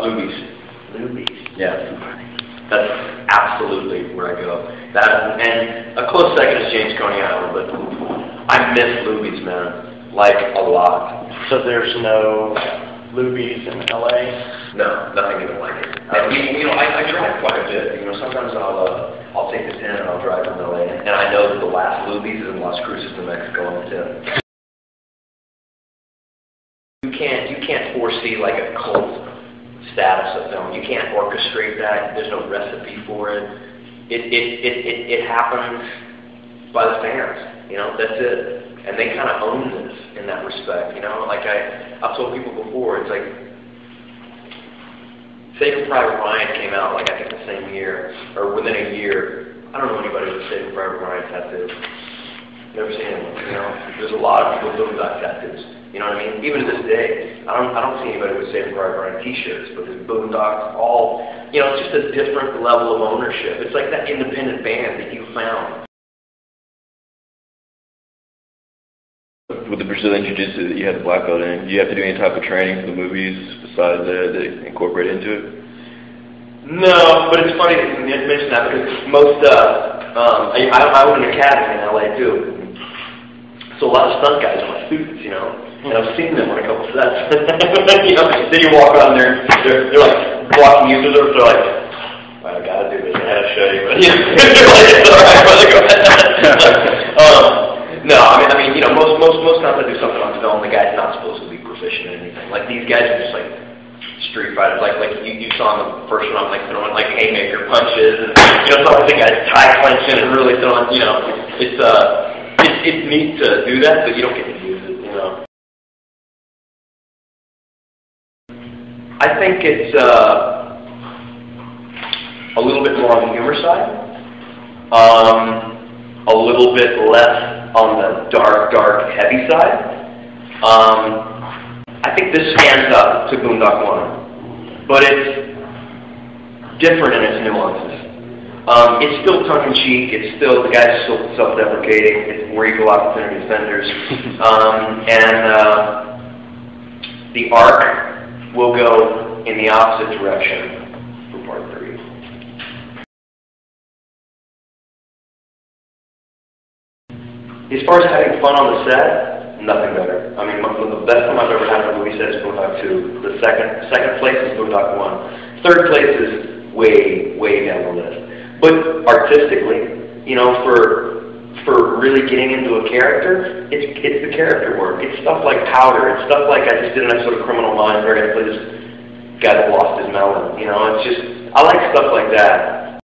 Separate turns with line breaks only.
Lubies.
Lubies.
Yeah. That's absolutely where I go. That, and a close second is James Coney Island, but I miss Lubies, man. Like, a lot.
So there's no Lubies in LA?
No, nothing even like it. You know, I drive quite a bit. You know, sometimes I'll take the 10 and I'll drive from LA, and I know that the last Lubies is in Las Cruces, New Mexico on the 10. You can't foresee like a cult status of film. You can't orchestrate that. There's no recipe for it. It happens by the fans. You know, that's it. And they kind of own this in that respect. You know, like I've told people before, it's like Saving Private Ryan came out like I think the same year or within a year. I don't know anybody with Saving Private Ryan tattoos. Never seen anyone. You know, there's a lot of people with Boondock tattoos. You know what I mean? Even to this day, I don't see anybody with Saving Private Ryan T-shirts, but there's Boondock, all, you know, it's just a different level of ownership. It's like that independent band that you found.
With the Brazilian Jiu-Jitsu that you had the black belt in, do you have to do any type of training for the movies besides that incorporate into it?
No, but it's funny that you mention that because most, I was in an academy in LA too, so a lot of stunt guys are my students, you know. And I've seen them on a couple sets. You know, then you walk around there, they're like walking you through there, they're like, I gotta do this, I gotta show you. But, you know, they're like, it's alright, brother, go ahead. No, I mean, you know, most times I do something on film, the guy's not supposed to be proficient in anything. Like these guys are just like street fighters, like you saw in the first one, like throwing like haymaker punches, and you know, some of the guys tie clenching and really throwing, you know, it's neat to do that, but you don't get to use it, you know. I think it's a little bit more on the humor side, a little bit less on the dark, heavy side. I think this stands up to Boondock 1, but it's different in its nuances. It's still tongue-in-cheek, it's still, the guy's still self-deprecating, it's more equal opportunity offenders, and the arc will go in the opposite direction for part 3. As far as having fun on the set, nothing better. I mean, the best time I've ever had on a movie set is Boondock 2. The second place is Boondock 1. Third place is way down the list. But artistically, you know, for really getting into a character, it's the character work. It's stuff like Powder. It's stuff like I just did an episode of Criminal Minds where I play this guy that lost his melon. You know, it's just, I like stuff like that.